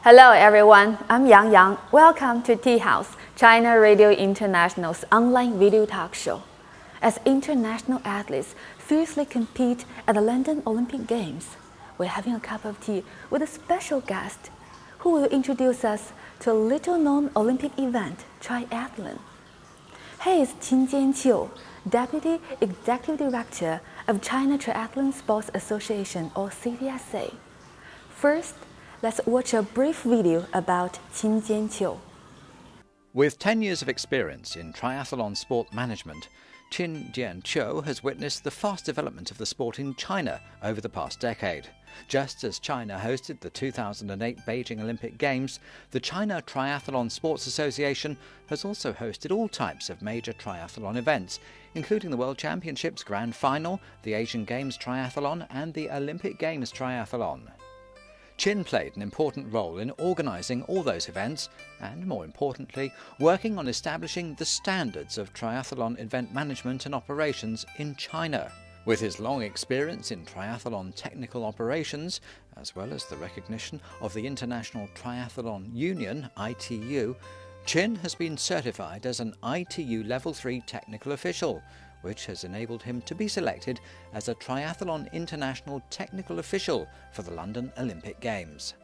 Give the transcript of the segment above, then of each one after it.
Hello everyone, I'm Yang Yang. Welcome to Tea House, China Radio International's online video talk show. As international athletes fiercely compete at the London Olympic Games, we're having a cup of tea with a special guest who will introduce us to a little-known Olympic event, triathlon. He is QinJianqiu, Deputy Executive Director of China Triathlon Sports Association, or CTSA. First, let's watch a brief video about QinJianqiu. With 10 years of experience in triathlon sport management, QinJianqiu has witnessed the fast development of the sport in China over the past decade. Just as China hosted the 2008 Beijing Olympic Games, the China Triathlon Sports Association has also hosted all types of major triathlon events, including the World Championships Grand Final, the Asian Games Triathlon and the Olympic Games Triathlon. Qin played an important role in organising all those events and, more importantly, working on establishing the standards of triathlon event management and operations in China. With his long experience in triathlon technical operations, as well as the recognition of the International Triathlon Union, ITU, Qin has been certified as an ITU Level 3 technical official, which has enabled him to be selected as a Triathlon International Technical Official for the London Olympic Games.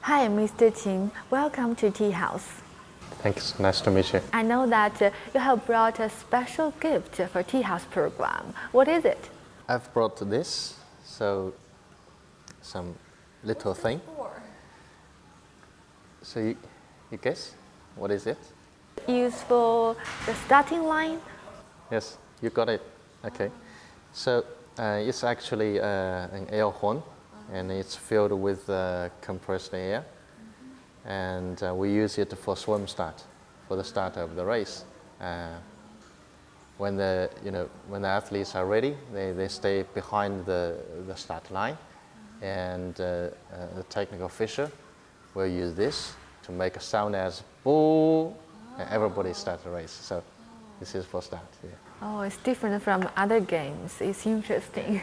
Hi, Mr. Qin. Welcome to Tea House. Thanks. Nice to meet you. I know that you have brought a special gift for Tea House program. What is it? I've brought this, so some little thing. So you guess? What is it? Used for the starting line? Yes, you got it. Okay. So it's actually an air horn, and it's filled with compressed air. And we use it for swim start, for the start of the race. When the athletes are ready, they stay behind the start line, and the technical official will use this to make a sound as boo, and everybody starts the race. So this is for start. Yeah. Oh, it's different from other games. It's interesting.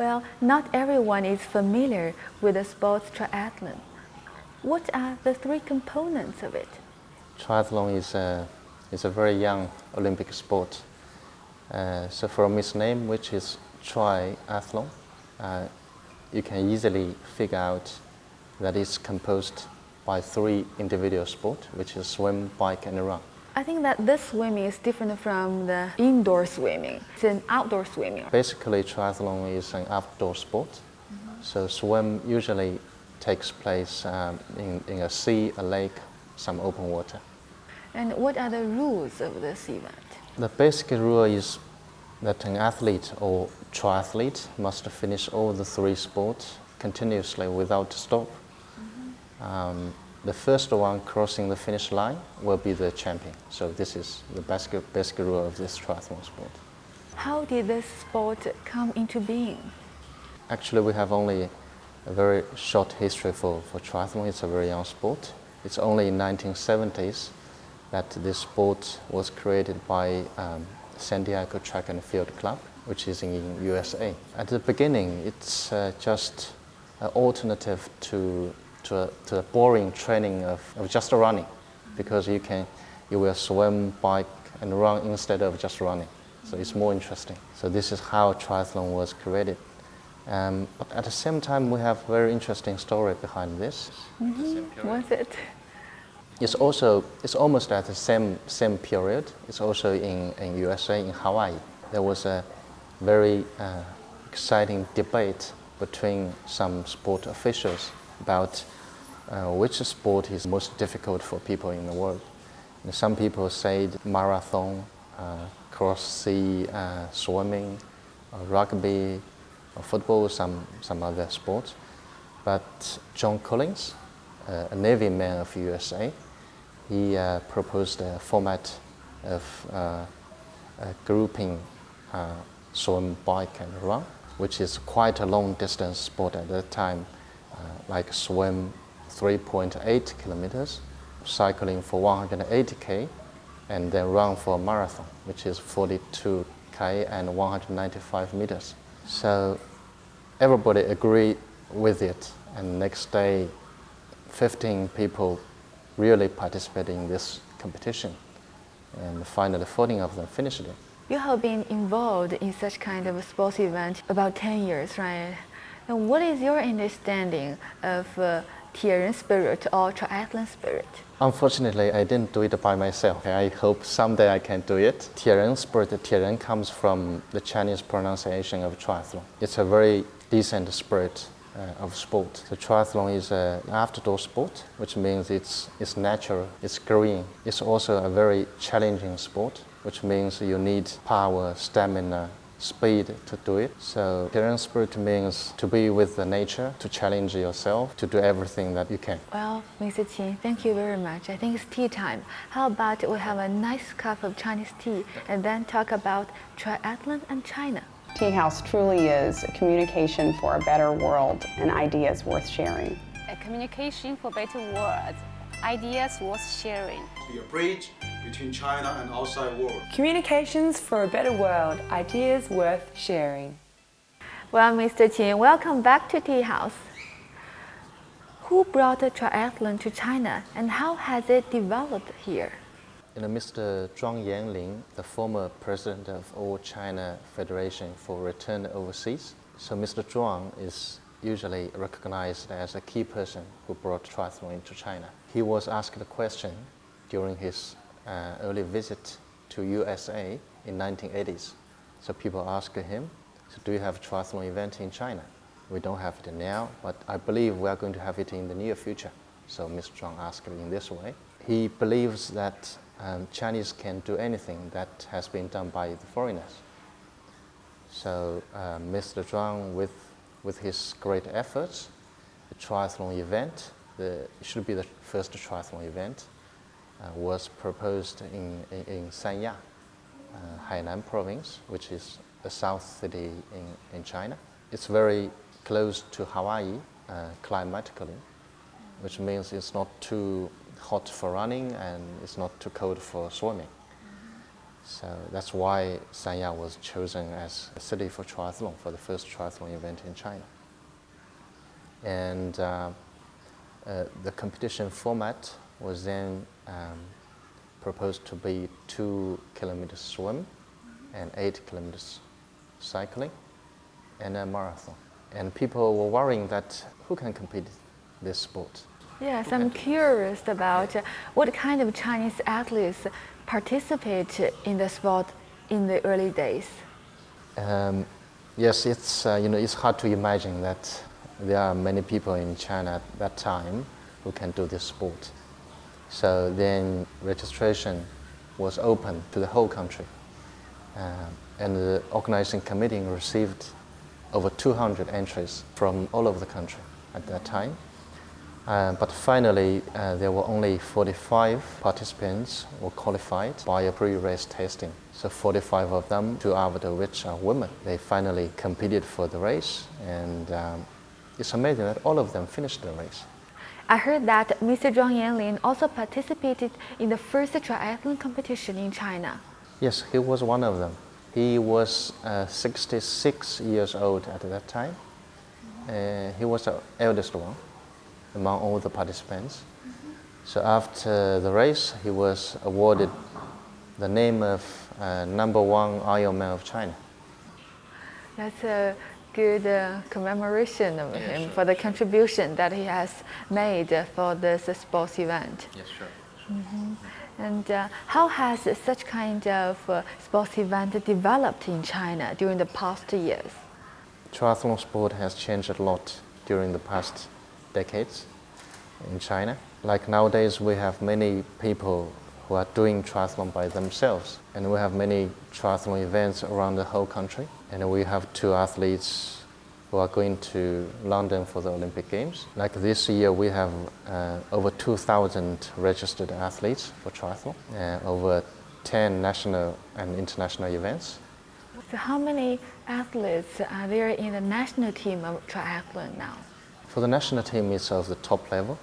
Well, not everyone is familiar with the sports triathlon. What are the three components of it? Triathlon is a very young Olympic sport. So from its name, which is triathlon, you can easily figure out that it's composed by three individual sports, which is swim, bike, and run. I think that this swimming is different from the indoor swimming. It's an outdoor swimming. Basically, triathlon is an outdoor sport. So swim usually takes place in a sea, a lake, some open water. And what are the rules of this event? The basic rule is that an athlete or triathlete must finish all the three sports continuously without stop. The first one crossing the finish line will be the champion. So this is the basic rule of this triathlon sport. How did this sport come into being? Actually, we have only a very short history for triathlon. It's a very young sport. It's only in 1970s that this sport was created by San Diego Track and Field Club, which is in USA. At the beginning, it's just an alternative to a boring training of just running, because you will swim, bike, and run instead of just running. So it's more interesting. So this is how triathlon was created. But at the same time, we have a very interesting story behind this. What's it? It's almost at the same period. It's also in USA, in Hawaii. There was a very exciting debate between some sport officials about which sport is most difficult for people in the world. And some people said marathon, cross-sea swimming, rugby, football, some other sports. But John Collins, a Navy man of USA, he proposed a format of grouping swim, bike, and run, which is quite a long distance sport at that time, like swim 3.8 kilometers, cycling for 180k, and then run for a marathon, which is 42k and 195 meters. So everybody agreed with it, and next day 15 people really participated in this competition, and finally 14 of them finished it. You have been involved in such kind of a sports event about 10 years, right? And what is your understanding of Tieren spirit or triathlon spirit? Unfortunately, I didn't do it by myself. I hope someday I can do it. Tieren spirit, Tieren comes from the Chinese pronunciation of triathlon. It's a very decent spirit of sport. The triathlon is an outdoor sport, which means it's natural, it's green. It's also a very challenging sport, which means you need power, stamina, speed to do it. So Tieren spirit means to be with the nature, to challenge yourself, to do everything that you can. Well, Mr. Qin, thank you very much. I think it's tea time. How about we have a nice cup of Chinese tea and then talk about triathlon and China? Tea House truly is a communication for a better world and ideas worth sharing. A communication for better world, ideas worth sharing. Be a bridge between China and outside world. Communications for a better world, ideas worth sharing. Well, Mr. Qin, welcome back to Tea House. Who brought the triathlon to China and how has it developed here? Mr. Zhuang Yanling, the former president of All China Federation for Return Overseas. So Mr. Zhuang is usually recognized as a key person who brought triathlon into China. He was asked a question during his early visit to USA in 1980s. So people asked him, so do you have a triathlon event in China? We don't have it now, but I believe we are going to have it in the near future. So Mr. Zhuang asked it in this way. He believes that Chinese can do anything that has been done by the foreigners. So Mr. Zhuang, with his great efforts, the triathlon event, it should be the first triathlon event, was proposed in Sanya, Hainan province, which is a south city in China. It's very close to Hawaii climatically, which means it's not too hot for running and it's not too cold for swimming. So that's why Sanya was chosen as a city for triathlon, for the first triathlon event in China. And the competition format was then proposed to be 2 kilometers swim and 8 kilometers cycling and a marathon. And people were worrying that who can compete this sport? Yes, I'm curious about what kind of Chinese athletes participate in the sport in the early days. Yes, it's hard to imagine that there are many people in China at that time who can do this sport. So then registration was open to the whole country. And the organizing committee received over 200 entries from all over the country at that time. But finally, there were only 45 participants who qualified by a pre-race testing. So 45 of them, 2 out of which are women. They finally competed for the race, and it's amazing that all of them finished the race. I heard that Mr. Zhuang Yanling also participated in the first triathlon competition in China. Yes, he was one of them. He was 66 years old at that time. He was the eldest one among all the participants. So after the race, he was awarded the name of #1 Ironman of China. That's a good commemoration of him for the contribution that he has made for this sports event. Yes, sure. And how has such kind of sports event developed in China during the past years? Triathlon sport has changed a lot during the past decades in China. Like nowadays, we have many people who are doing triathlon by themselves, and we have many triathlon events around the whole country. And we have 2 athletes who are going to London for the Olympic Games. Like this year, we have over 2,000 registered athletes for triathlon, over 10 national and international events. So how many athletes are there in the national team of triathlon now? For the national team, it's of the top level,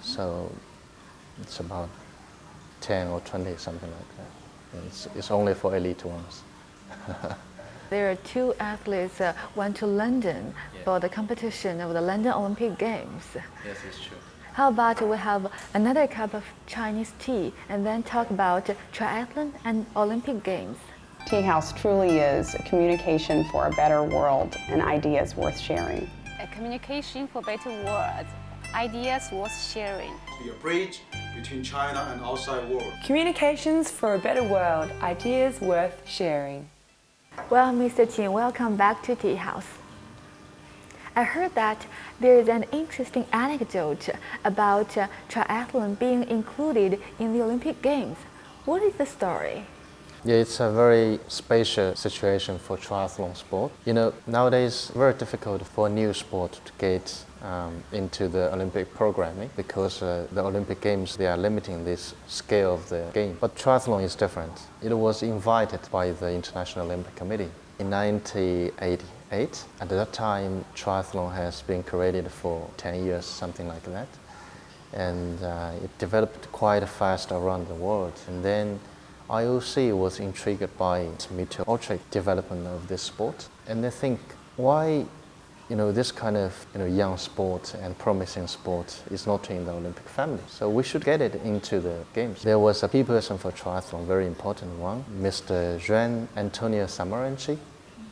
so it's about 10 or 20, something like that. It's only for elite ones. There are 2 athletes went to London for the competition of the London Olympic Games. Yes, it's true. How about we have another cup of Chinese tea and then talk about triathlon and Olympic Games? Tea House truly is a communication for a better world and ideas worth sharing. A communication for better world, ideas worth sharing. Be a bridge between China and outside world. Communications for a better world, ideas worth sharing. Well, Mr. Qin, welcome back to Tea House. I heard that there is an interesting anecdote about triathlon being included in the Olympic Games. What is the story? Yeah, it's a very special situation for triathlon sport. You know, nowadays very difficult for a new sport to get into the Olympic programming because the Olympic Games, they are limiting this scale of the game. But triathlon is different. It was invited by the International Olympic Committee in 1988. At that time, triathlon has been created for 10 years, something like that. And it developed quite fast around the world. And then IOC was intrigued by meteoric development of this sport. And they think, why this kind of young sport and promising sport is not in the Olympic family. So we should get it into the Games. There was a key person for triathlon, very important one, Mr. Juan Antonio Samaranchi,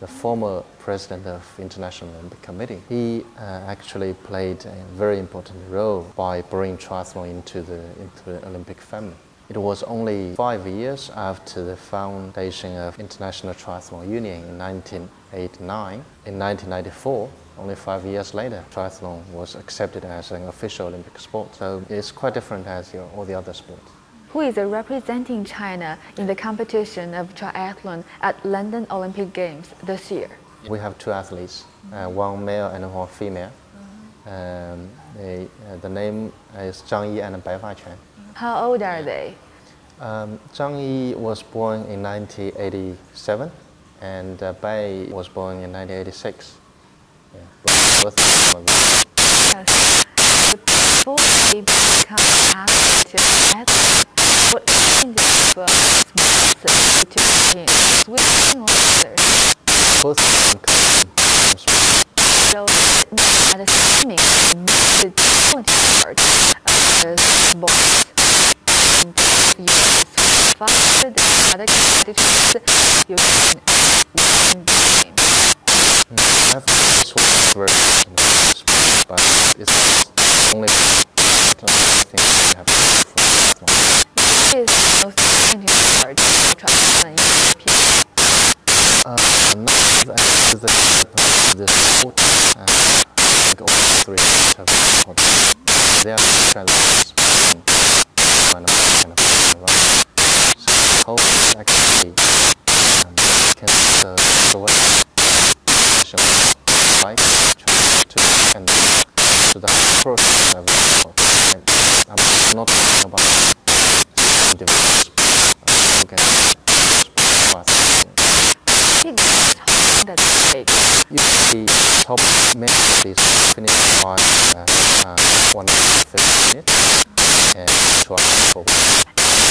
the former president of International Olympic Committee. He actually played a very important role by bringing triathlon into the Olympic family. It was only 5 years after the foundation of International Triathlon Union in 1989. In 1994, only 5 years later, triathlon was accepted as an official Olympic sport. So it's quite different as all the other sports. Who is representing China in the competition of triathlon at London Olympic Games this year? We have two athletes, one male and one female. The name is Zhang Yi and Bai Faquan. How old are they? Zhang Yi was born in 1987 and Bai was born in 1986. Yeah, both Yes. Before they become active athletes, what kind of responsibility between swimming or others? both of them come from sport. So at the swimming, the difficult part of the sport. Faster than other competitors, you can win the game. I think this was very sport, but it's only thing we have to do for triathlon. What is the most challenging part of triathlon in your opinion? Not the sport, I think all three have been important. There are challenges between one of around. So hopefully actually can provide bike to and to the process of and I'm not talking about individual sports. Okay. Usually top many of these finish by 150 minutes and 2 hours for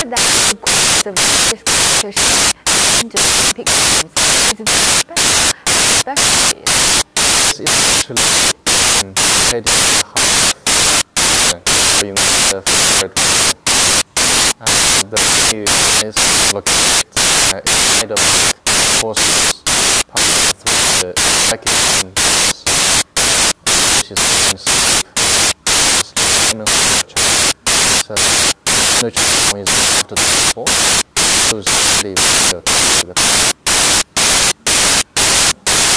That's the course of this competition in the Olympic Games is very special, especially it's actually heading to half doing the third the venue is located inside of courses passing through the second which is so no choice is after the sport so it's really the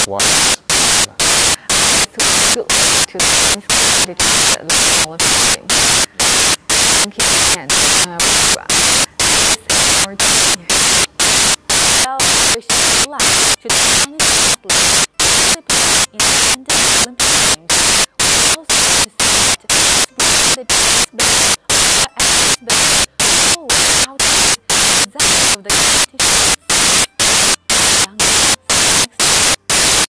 one good luck to the competitors at the Olympic Games. Thank you again, This is our team. Well, wish you luck to the